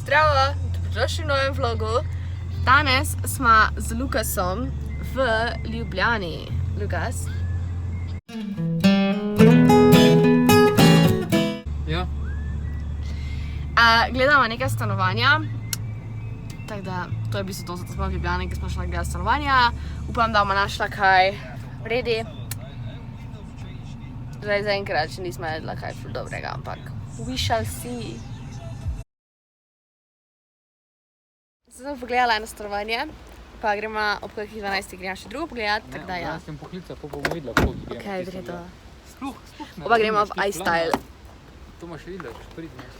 Zdravo, dobrodošli v novem vlogu. Danes smo z Lukasom v Ljubljani. Lukas? Ja. Gledamo nekaj stanovanja. Tako da, to je v bistvu to, zato smo v Ljubljani, ker smo šla gledati stanovanja. Upam, da bomo našla kaj vredi. Zdaj zaenkrat še nismo jedla kaj ful dobrega, ampak we shall see. Zdaj sem pogledala eno stanovanje, pa gremo ob kakih 12 gremo še drugo pogledati, tako da ja. Ne, sem poklical, pa bomo videla, koliko gremo. Okej, v redu. Sploh ne. Oba gremo v iStyle. To boš videla, če pridi.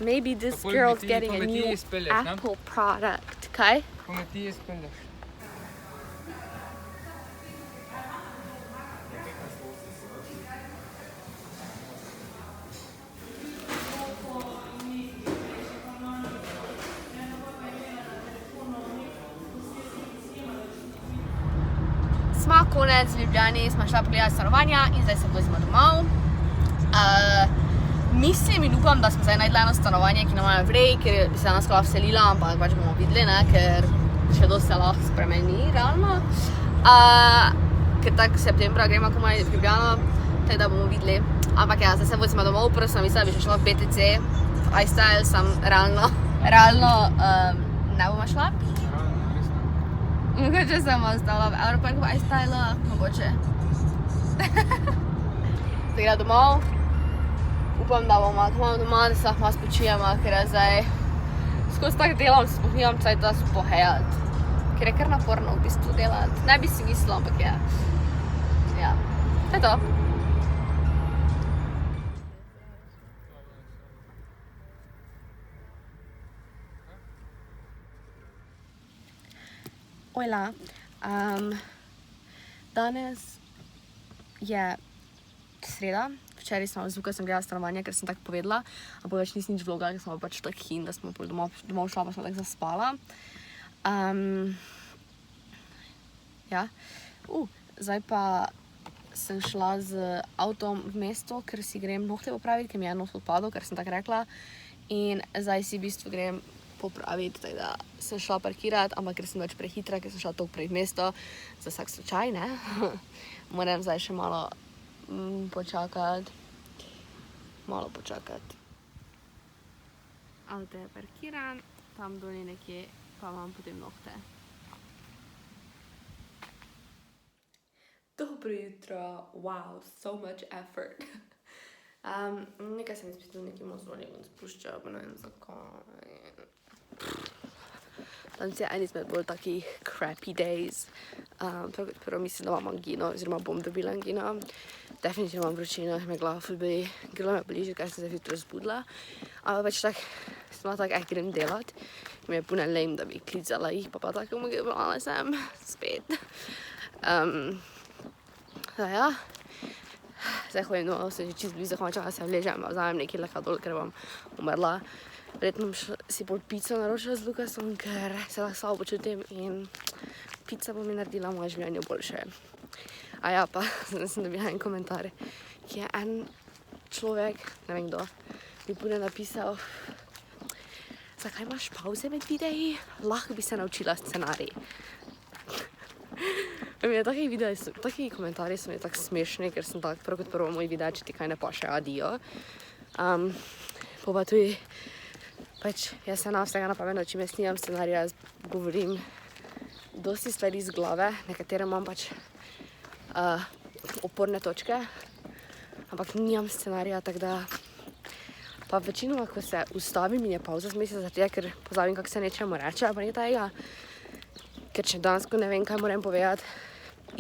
Maybe this girl's getting a new Apple product. Kaj? Ko me ti izpelješ. Smo konec v Ljubljani, smo šla pogledati stanovanja in zdaj se vozimo domov. Mislim in upam, da smo zdaj najdli eno stanovanje, ki nam je vrej, ker bi se nas lahko vselila, ampak pač bomo videli, ne, ker še dosti se lahko spremeni, realno. Ker tak septembra gremo komaj v Ljubljano, tako da bomo videli. Ampak ja, zdaj se vozimo domov, prvo sem mislila, da bi še šla v BTC, v iStyle, sem realno ne bomo šla. Mogoče sem ostala v Europarku v iStyle, mogoče. Tako da domov. Upam, da bomo kmalu doma, da se lahko malo spočijemo, ker je zdaj skozi tak delam, se sploh nimam cajta spohejati. Ker je kar naporno v bistvu delati. Ne bi si mislila, ampak je. Ja, to je to. Ojla, danes je sreda. Včeraj smo z Lukasom gledali stanovanje, ker sem tako povedala, ampak več nisem nič vlogala, ker smo pač tak hin, da smo domov šla, pa smo tako zaspala. Ja. Zdaj pa sem šla z avtom v mesto, ker si grem nohte popraviti, ker mi je nos odpadel, ker sem tako rekla. In zdaj si v bistvu grem popraviti, tako da sem šla parkirati, ampak ker sem več prehitra, ker sem šla toliko prej v mesto, za vsak slučaj, ne. Moram zdaj še malo počakati. Avto je parkiran, tam dolje nekje pa imam potem nohte. Dobro jutro, wow, so much effort. Nekaj sem izpistila, nekaj mozolje in spuščala, pa ne vem zakaj. Danes je en izmed bolj takih crappy days. Prvo mislim, da imam angino, oziroma bom dobila angino. Definitivno imam vročino, me glava ful boli. Grla me boli že, ker sem se hitro zbudila. Ampak pač tak, sem bila tak, grem delat. Mi je pune lame, da bi klicala jih, pa tako mogla sem spet. Da ja. Zdaj hodim domov, sem že čisto blizu, končala se vležem, vzamem nekaj leka dol, ker bom umrla. Verjetno bom si bolj pico naročila z Lukasom, ker se lahko slabo počutim in pica bo mi naredila moje življenje boljše. A ja, pa sem dobila en komentar, ki je en človek, ne vem kdo, mi bude napisal, zakaj imaš pauze med videi? Lahko bi se naučila scenarij. Taki komentarji so mi tako smešni, ker sem tako prvo kot prvo moj videa, če ti kaj ne paše, adijo. Pa tudi, pač jaz se na vsega na pamet način, jaz nimam scenarija, jaz govorim dosti stvari iz glave, nekatere imam pač oporne točke, ampak nimam scenarija, tako da pa večinoma, ko se ustavim in je pauza zmesi za tega, ker pozabim, kako se nečemu reče, pa ni tega, ker če dansko ne vem, kaj moram povedati,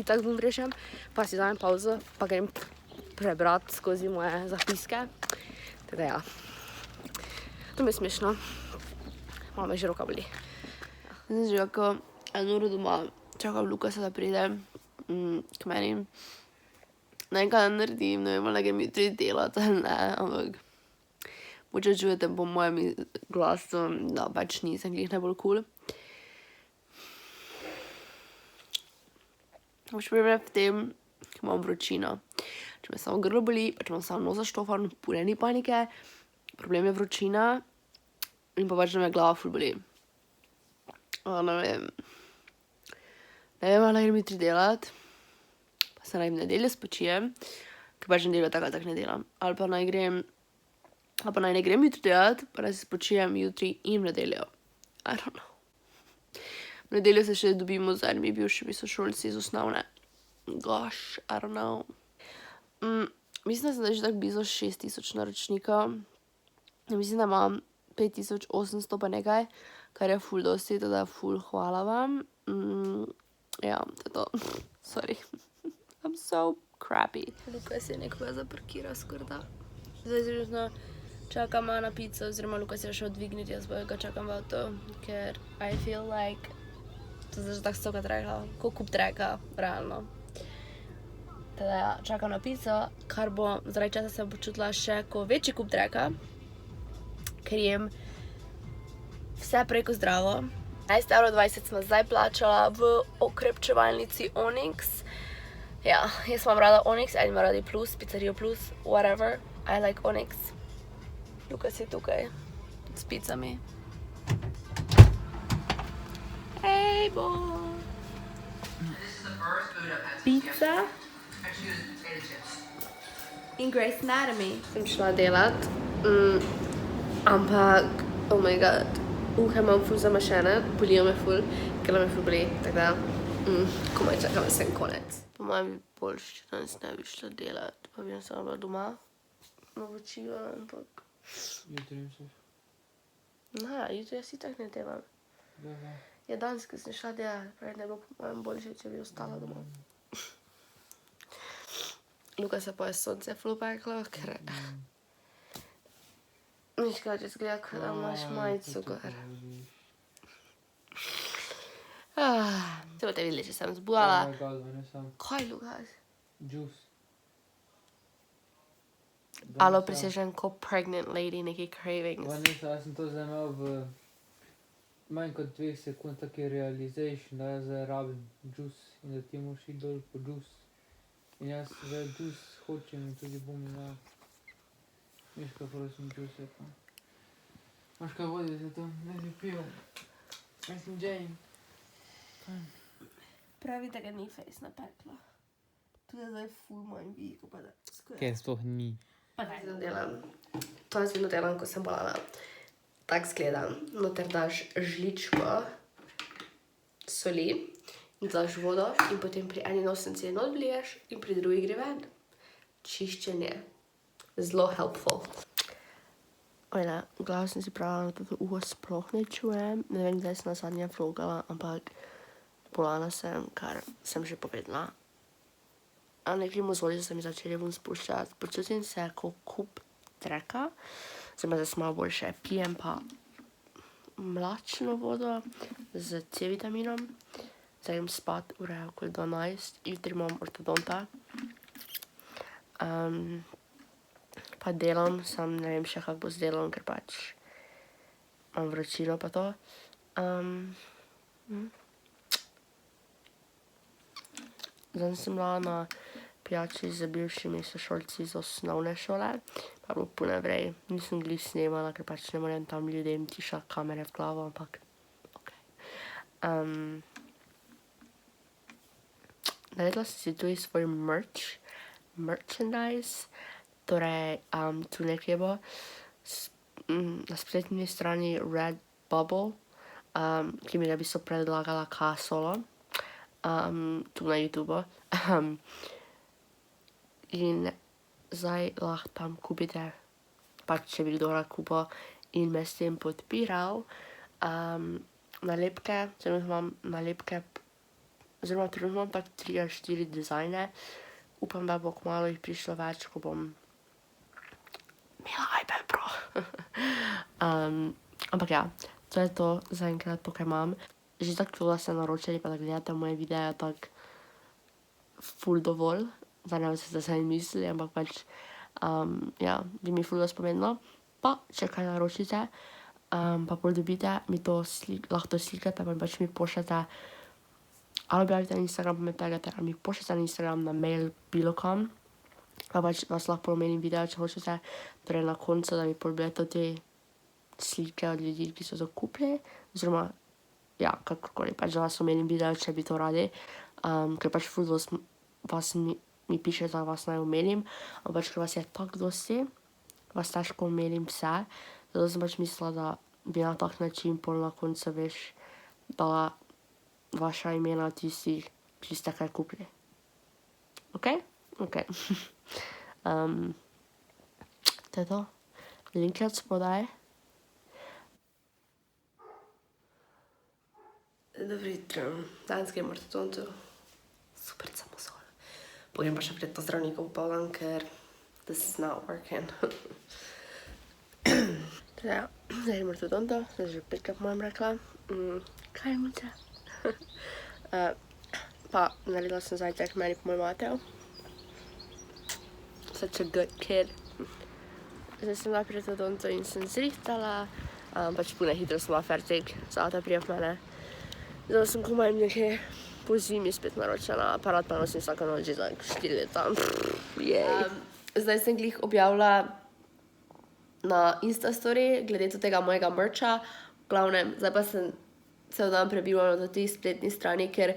itak bom rešem, pa si dajem pauzo, pa grem prebrati skozi moje zapiske, tako da ja. To mi je smešno. Malo me že roka boli. Zdaj že kako eno uro doma čakam Lukasa, da pride k meni. Ne vem, kaj naredim, ne vem, ali grem jutri delati ali ne, ampak mogoče čujete po mojem glasu, da pač nisem glih najbolj cool. Pač problem je v tem, ker imam vročino. Če me samo grlo boli, pa če imam samo nos zaštofan, pune ni panike. Problem je vročina in pa pač da me glava ful boli. Ne vem. Ne vem, ali grem jutri delat, pa se naj v nedeljo spočijem, ker pač nedeljo tako ali tako ne delam. Ali pa naj ne grem jutri delat, pa naj se spočijem jutri in v nedeljo. I don't know. V nedeljo se še dobimo z enimi bivšimi sošolci iz osnovne. Gosh, I don't know. Mislim, da sem že tako blizu 6000 naročnikov. Mislim, da imam 5800 pa nekaj, kar je ful dosti, teda ful hvala vam. Ja, to je to. Sorry. I'm so crappy. Lukas je nekoga zaparkiral skorda. Zdaj zrežno čakam na pico, oziroma Lukas je šel dvigniti, jaz ga čakam v avto, ker I feel like to je zdaj tako stokat rekla, ko kup treka, realno. Teda ja, čakam na pico, kar bo, zaradi časa sem počutila še ko večji kup treka, ker jem vse preko zdravo. 11,20 € sem zdaj plačala v okrepčevalnici Onyx. Ja, jaz imam rada Onyx, eni ima radi Plus, Pizzerijo Plus, whatever. I like Onyx. Lukas je tukaj s picami. Hey, boy! Pizza in Grey's Anatomy. Sem šla delat, ampak, oh my god, uhe imam ful zamašene, bolijo me ful, ker me ful boli, tako da, komaj čakam, da sem konec. Po mojem bi boljš, če danes ne bi šla delat, pa bi sama bila doma, novočila, ampak... Jutri misliš? Ne, jutri jaz itak ne delam. Ja, danes, ko sem šla delat, pravi, ne bo po mojem boljše, če bi ostala doma. Lukas pa je sonce ful peklo, ker... Nič kaj, če zgleda, kot da imaš majico gor. Se boste videli, če sem zbujala. Kaj, Lukas? Juice. Alo prisižem ko pregnant lady, neki cravings. Vanessa, jaz sem to zdaj imel v manj kot 2 sekund, taki realization, da jaz zdaj rabim juice in da ti moraš iti dol po juice. In jaz zdaj juice hočem in tudi bom imel. Miška, prosim, juice je pa. Maš kaj vodi za to? Ne bi pil. Jaz sem Jane. Pravi, da ga ni face napekla. Tudi zdaj ful manj vi, ko pa da skoraj. Kaj sploh ni? Pa daj, da delam. To jaz vedno delam, ko sem bolana. Tak zgledam. Noter daš žličko soli in daš vodo in potem pri eni nosnici not vliješ in pri drugi gre ven. Čiščenje. Zelo helpful. Ojne, v glavu sem si pravila, da to uho sploh ne čujem. Ne vem, kdaj sem nazadnje vlogala, ampak bolana sem, kar sem že povedala. A nekaj mozoli so se mi začeli ven spuščati. Počutim se kot kup treka. Zdaj me zase malo boljše. Pijem pa mlačno vodo z C-vitaminom. Zdaj grem spat, ura je okoli 12. Jutri imam ortodonta. Pa delam, sam ne vem še kako bo z delom, ker pač imam vročino pa to. Zdaj sem bila na pijači z bivšimi sošolci iz osnovne šole, pa bilo puno vrej. Nisem glih snemala, ker pač ne morem tam ljudem tišati kamere v glavo, ampak okej. Naredila sem si tudi svoj merchandise, torej tu nekje bo na spletni strani Redbubble, ki mi ga bi so predlagala K-Solo, tu na YouTube. In zdaj lahko tam kupite, pač če bi kdo rad kupil in me s tem podpiral, nalepke, trenutno imam nalepke, oziroma trenutno imam tak 3 ali 4 dizajne. Upam, da bo kmalu jih prišlo več, ko bom imela iPad Pro. Ampak ja, to je to zaenkrat, to kaj imam. Že tako da ste naročili, pa da gledate moje videe, tako ful dovolj. Zdaj ne boste se mislili, ampak pač, ja, bi mi ful spomenilo. Pa, če kaj naročite, pa pol dobite, mi to lahko to slikate, pa pač mi pošljate, ali objavite na Instagram, pa me tagate, ali mi pošljate na Instagram, na mail, bilokam. Pa pač vas lahko omenim video, če hočete, torej na koncu, da mi pol budete te slike od ljudi, ki so to kupili, oziroma ja, kakorkoli, pač da vas omenim video, če bi to radi, ker pač ful dosti vas mi piše, da vas naj omenim, ampak pač, ker vas je tako dosti, vas težko omenim vse, zato sem pač mislila, da bi na tak način pol na koncu, veš, dala vaša imena tistih, ki ste kaj kupili. Ok? Ok. To je to. Link je od spodaj. Dobro jutro. Danes gremo ortodontu. Super samosol. Pojem pa še pred to zdravnikov popoldan, ker this is not working. Teda, zdaj gremo ortodontu, zdaj že 5-krat mojem rekla. Kaj mice? Pa naredila sem zajtrk meni po moj matev. Such a good kid. Zdaj sem bila pri ortodontu in sem zrihtala. Pač pune hitro sem bila fertik, Zlata prije v mene. Zdaj sem komaj nekaj po zimi spet naročena, aparat pa nosim vsako noč že za 4 leta. Zdaj sem glih objavila na Instastory glede tega mojega mercha. V glavnem, zdaj pa sem cel dan prebivala na tej spletni strani, ker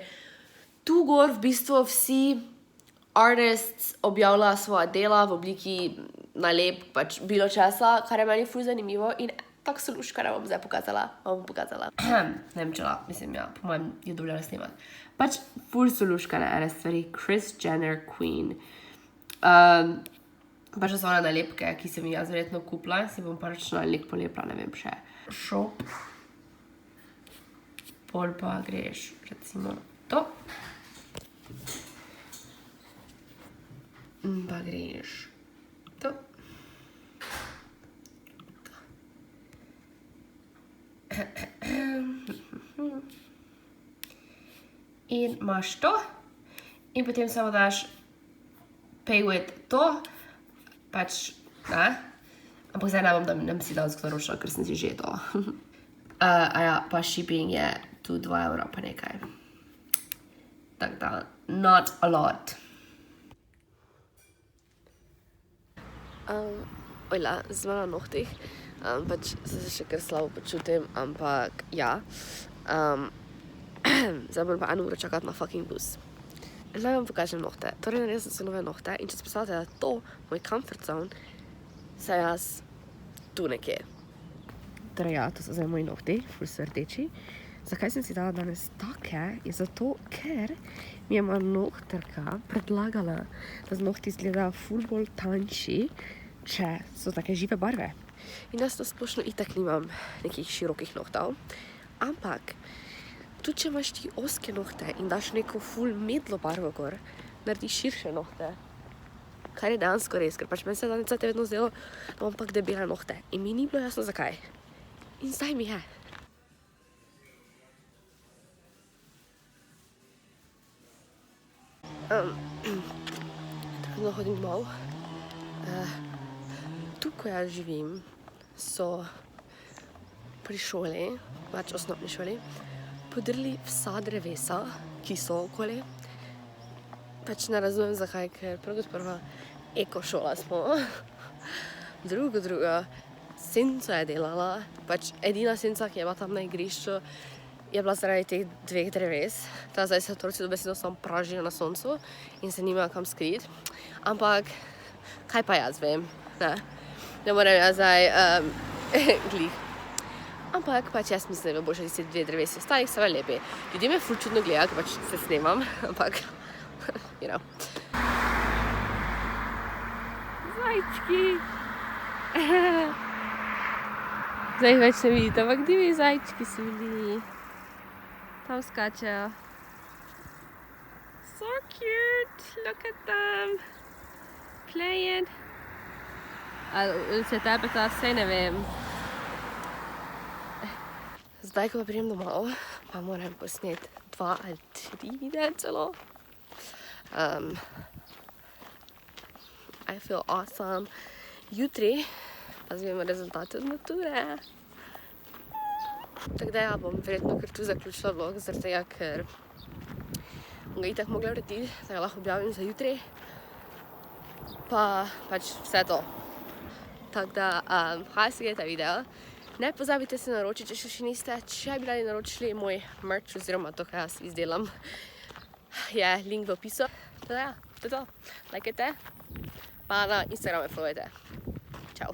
tu gor v bistvu vsi artists objavljajo svoja dela v obliki nalepk, pač bilo česa, kar je meni ful zanimivo in tako soluškara bom zdaj pokazala. Vam bom pokazala. Ne vem čela, mislim, ja, po mojem je dovoljeno snimat. Pač ful soluškara ene stvari. Kris Jenner Queen. Pač so one nalepke, ki sem jaz verjetno kupila, si bom pač nalepk polepila, ne vem še. Shop. Pol pa greš, recimo, to. Pa greš to. In imaš to. In potem samo daš pay with to. Pač, ne? Ampak zdaj ne bom, da mi si dal skoročno, ker sem si že to. A ja, pa shipping je tu 2 € pa nekaj. Tako da, not a lot. Ojla, zdaj na nohtih. Pač se še kar slabo počutim, ampak ja. Zdaj moram pa 1 uro čakati na fucking bus. Zdaj vam pokažem nohte. Torej naredila sem se nove nohte in če si predstavljate, da to, moj comfort zone, se jaz tu nekje. Torej ja, to so zdaj moji nohti, ful so rdeči. Zakaj sem si dala danes take? Je zato, ker mi je moja nohtarka predlagala, da z nohti izgledajo ful bolj tanjši, če so take žive barve. In jaz to splošno itak nimam nekih širokih nohtov, ampak tudi če imaš ti ozke nohte in daš neko ful medlo barvo gor, narediš širše nohte. Kar je dejansko res, ker pač meni se danes vedno zdelo, da imam tak debele nohte. In mi ni bilo jasno zakaj. In zdaj mi je. Tako hodim domov. Tu, ko jaz živim, so pri šoli, pač osnovni šoli, podrli vsa drevesa, ki so okoli. Pač ne razumem zakaj, ker prva eko šola smo. Drugo, senco je delala. Pač edina senca, ki je bila tam na igrišču, je bila zaradi teh 2 dreves. Ta zdaj se otroci dobesedno samo pražijo na soncu in se nimajo kam skriti. Ampak, kaj pa jaz vem, ne? Ne morem jaz zdaj glih. Ampak pač jaz mislim, da je boljše tisti 2 drevesi ostalih, so lepi. Ljudje me ful čudno gledajo, ker pač se snemam, ampak, you know. Zajčki! Zdaj več ne vidite, ampak divji zajčki so bili. Tam skačejo. So cute! Look at them! Playing. Ali se tepeta, saj ne vem. Zdaj, ko pa prijem domov, pa moram posneti 2 ali 3 videa celo. I feel awesome. Jutri pa zvijemo rezultate od mature. Tako da ja, bom verjetno kar tu zaključila vlog, zaradi tega, ker bom ga itak mogla urediti, da ga lahko objavim za jutri. Pa pač vse to. Tako da, hvala si gledati video. Ne pozabite se naročiti, če še niste. Če bi radi naročili moj merch oziroma to, kaj jaz izdelam, je link v opisu. Tako da ja, to je to. Lajkajte, pa na Instagrame followajte. Čau.